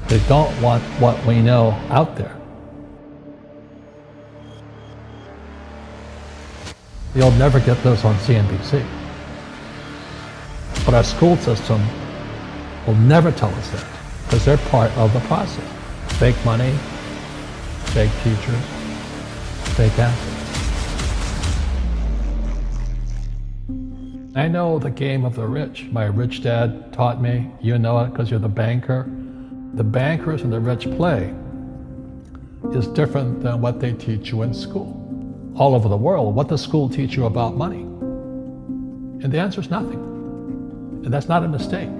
They don't want what we know out there. You'll never get this on CNBC. But our school system will never tell us that, because they're part of the process. Fake money, fake teachers, fake assets. I know the game of the rich. My rich dad taught me. You know it because you're the banker. The bankers and the rich play is different than what they teach you in school. All over the world, what does school teach you about money? And the answer is nothing. And that's not a mistake.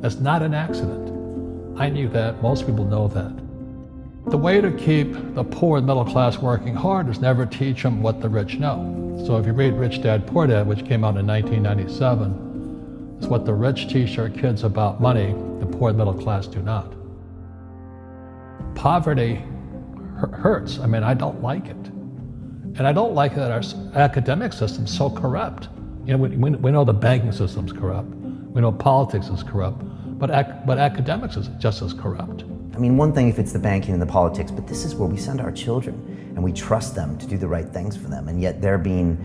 That's not an accident. I knew that. Most people know that. The way to keep the poor and middle class working hard is never teach them what the rich know. So if you read Rich Dad, Poor Dad, which came out in 1997, it's what the rich teach their kids about money, the poor and middle class do not. Poverty hurts. I mean, I don't like it. And I don't like that our academic system's so corrupt. You know, we know the banking system's corrupt. We know politics is corrupt. But academics is just as corrupt. I mean, one thing if it's the banking and the politics, but this is where we send our children and we trust them to do the right things for them, and yet they're being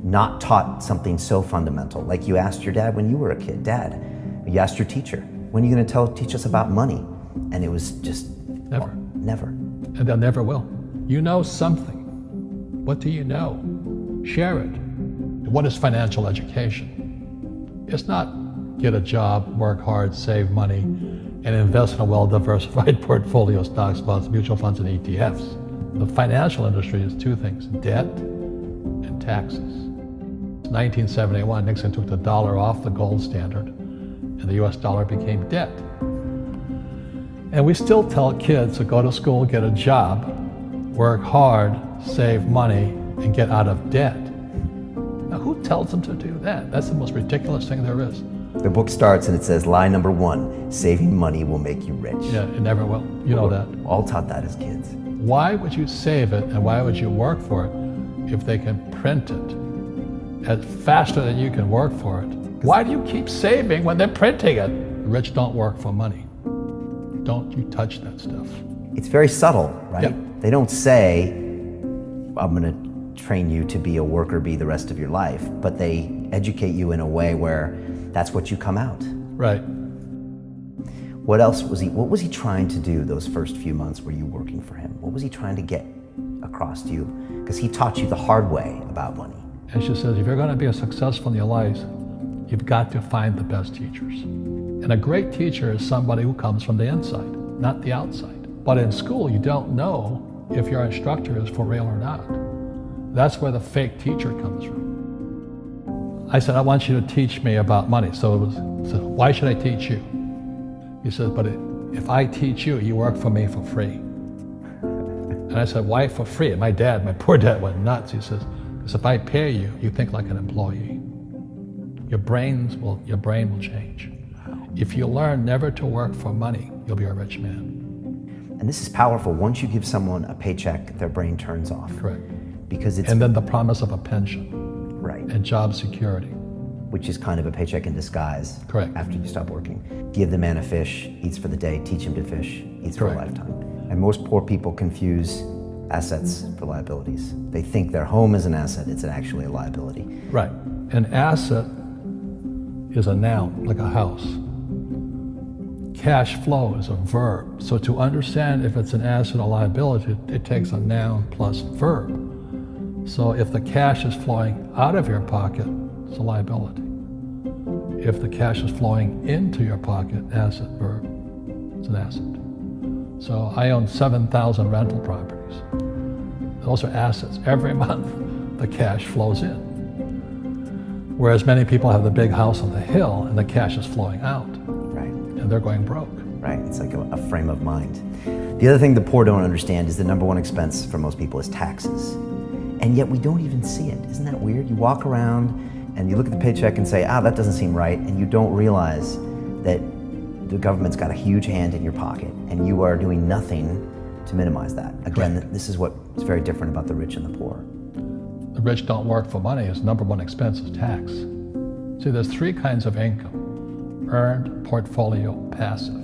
not taught something so fundamental. Like you asked your dad when you were a kid, Dad, you asked your teacher, when are you going to teach us about money? And it was just never. Well, never. And they'll never will. You know something. What do you know? Share it. What is financial education? It's not get a job, work hard, save money, and invest in a well-diversified portfolio of stocks, bonds, mutual funds, and ETFs. The financial industry is two things, debt and taxes. In 1971, Nixon took the dollar off the gold standard, and the US dollar became debt. And we still tell kids to go to school, get a job, work hard, save money, and get out of debt. Now, who tells them to do that? That's the most ridiculous thing there is. The book starts and it says, lie number 1, saving money will make you rich. Yeah, it never will. You know that. All taught that as kids. Why would you save it and why would you work for it if they can print it faster than you can work for it? Why do you keep saving when they're printing it? The rich don't work for money. Don't you touch that stuff. It's very subtle, right? Yep. They don't say, I'm going to train you to be a worker bee the rest of your life, but they educate you in a way where that's what you come out. Right. What was he trying to do those first few months were you working for him? What was he trying to get across to you? Because he taught you the hard way about money. And she says, if you're going to be successful in your life, you've got to find the best teachers. And a great teacher is somebody who comes from the inside, not the outside. But in school, you don't know if your instructor is for real or not. That's where the fake teacher comes from. I said, I want you to teach me about money. So why should I teach you? He said, but if I teach you, you work for me for free. And I said, why for free? And my poor dad went nuts. He says, because if I pay you, you think like an employee. Your brain will change. If you learn never to work for money, you'll be a rich man. And this is powerful. Once you give someone a paycheck, their brain turns off. Correct. Because it's... And then the promise of a pension. Right. And job security. Which is kind of a paycheck in disguise. Correct. After you stop working. Give the man a fish, eats for the day, teach him to fish, eats for a lifetime. And most poor people confuse assets for liabilities. They think their home is an asset, it's actually a liability. Right. An asset is a noun, like a house. Cash flow is a verb. So to understand if it's an asset or liability, it takes a noun plus verb. So if the cash is flowing out of your pocket, it's a liability. If the cash is flowing into your pocket, asset, verb, it's an asset. So I own 7,000 rental properties. Those are assets. Every month, the cash flows in. Whereas many people have the big house on the hill and the cash is flowing out. Right. And they're going broke. Right, it's like a frame of mind. The other thing the poor don't understand is the number 1 expense for most people is taxes. And yet we don't even see it. Isn't that weird? You walk around and you look at the paycheck and say, that doesn't seem right, and you don't realize that the government's got a huge hand in your pocket and you are doing nothing to minimize that. Again, this is what's very different about the rich and the poor. The rich don't work for money. His number 1 expense is tax. See, there's 3 kinds of income: earned, portfolio, passive.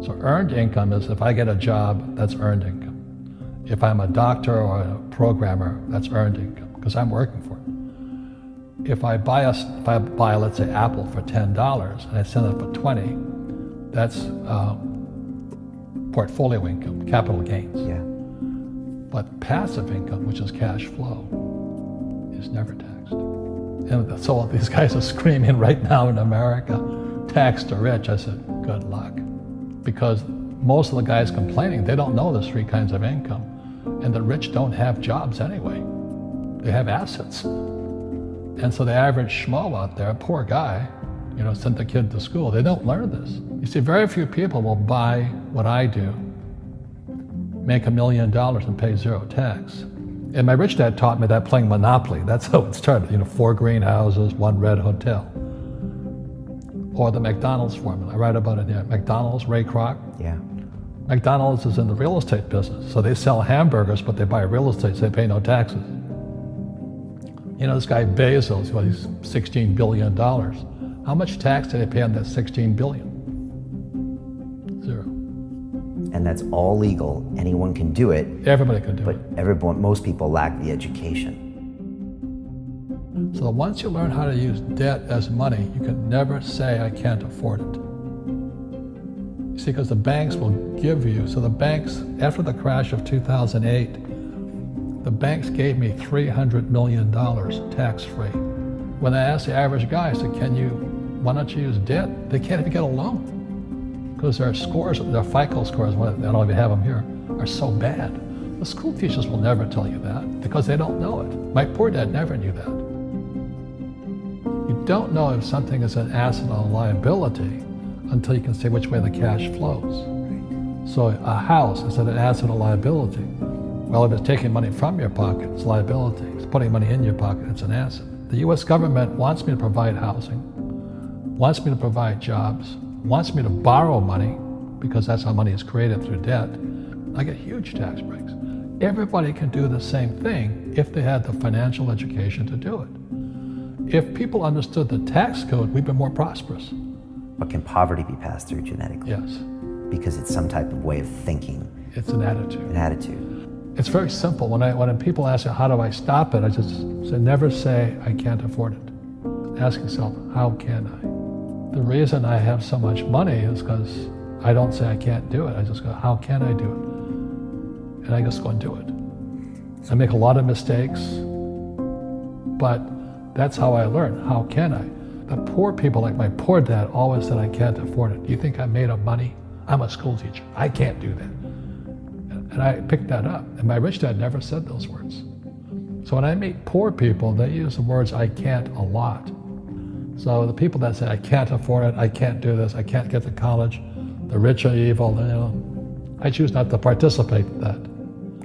So earned income is if I get a job, that's earned income. If I'm a doctor or a programmer, that's earned income because I'm working for it. If I buy, let's say, Apple for $10 and I sell it for 20, that's portfolio income, capital gains. Yeah. But passive income, which is cash flow, is never taxed. And so these guys are screaming right now in America, tax the rich. I said, good luck. Because most of the guys complaining, they don't know there's three kinds of income. And the rich don't have jobs anyway. They have assets. And so the average schmo out there, poor guy, sent the kid to school. They don't learn this. You see, very few people will buy what I do, make $1 million and pay zero tax. And my rich dad taught me that playing Monopoly. That's how it started. 4 greenhouses, 1 red hotel. Or the McDonald's formula. I write about it here. McDonald's, Ray Kroc. Yeah. McDonald's is in the real estate business. So they sell hamburgers, but they buy real estate, so they pay no taxes. This guy Bezos, he's $16 billion. How much tax did they pay on that $16 billion? Zero. And that's all legal. Anyone can do it. Everybody can do it. But most people lack the education. So once you learn how to use debt as money, you can never say, I can't afford it. You see, because the banks will give you, so the banks, after the crash of 2008, the banks gave me $300 million tax-free. When I asked the average guy, I said, why don't you use debt? They can't even get a loan. Because their scores, their FICO scores, I don't even have them here, are so bad. The school teachers will never tell you that because they don't know it. My poor dad never knew that. You don't know if something is an asset or a liability until you can say which way the cash flows. So a house, is it an asset or liability? Well, if it's taking money from your pocket, it's liability. If it's putting money in your pocket, it's an asset. The US government wants me to provide housing, wants me to provide jobs, wants me to borrow money because that's how money is created through debt. I get huge tax breaks. Everybody can do the same thing if they had the financial education to do it. If people understood the tax code, we'd be more prosperous. But can poverty be passed through genetically? Yes. Because it's some type of way of thinking. It's an attitude. An attitude. It's very simple. When people ask me, how do I stop it? I just say, never say, I can't afford it. Ask yourself, how can I? The reason I have so much money is because I don't say I can't do it. I just go, how can I do it? And I just go and do it. I make a lot of mistakes, but that's how I learn. How can I? The poor people, like my poor dad, always said, I can't afford it. Do you think I'm made of money? I'm a school teacher. I can't do that. And I picked that up. And my rich dad never said those words. So when I meet poor people, they use the words I can't a lot. So the people that say, I can't afford it, I can't do this, I can't get to college, the rich are evil, I choose not to participate in that.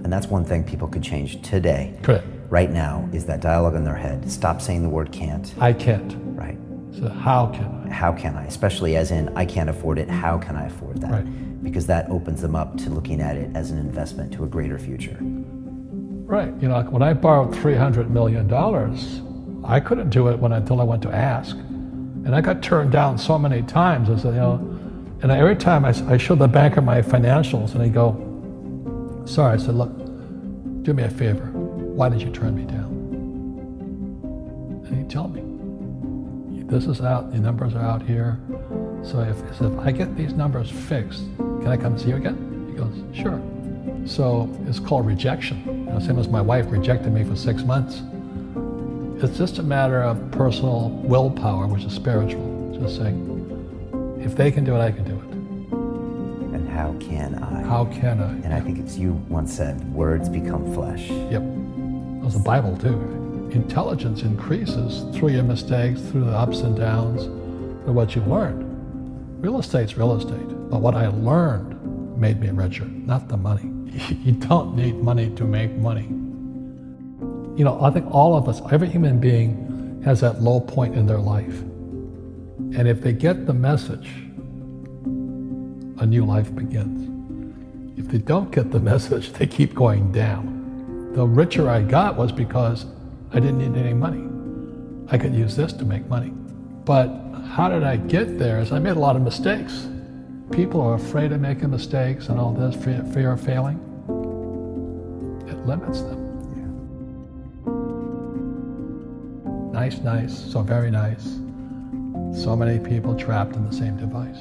And that's one thing people could change today. Correct. Right now is that dialogue in their head. Stop saying the word can't. I can't. Right. So how can I? How can I? Especially as in, I can't afford it, how can I afford that? Right. Because that opens them up to looking at it as an investment to a greater future. Right. When I borrowed $300 million, I couldn't do it until I went to ask. And I got turned down so many times. I said, and every time I showed the banker my financials and he'd go, sorry. I said, look, do me a favor. Why did you turn me down? And he'd tell me, this is out, the numbers are out here. So if I get these numbers fixed, can I come see you again? He goes, sure. So it's called rejection. Same as my wife rejected me for 6 months. It's just a matter of personal willpower, which is spiritual. Just saying, if they can do it, I can do it. And how can I? How can I? And I think it's you once said, words become flesh. Yep. That was the Bible too. Intelligence increases through your mistakes, through the ups and downs, through what you learned. Real estate's real estate, but what I learned made me richer, not the money. You don't need money to make money. I think all of us, every human being has that low point in their life. And if they get the message, a new life begins. If they don't get the message, they keep going down. The richer I got was because I didn't need any money. I could use this to make money. But how did I get there? Is I made a lot of mistakes. people are afraid of making mistakes and all this, fear of failing, it limits them. Nice, so very nice. So many people trapped in the same device.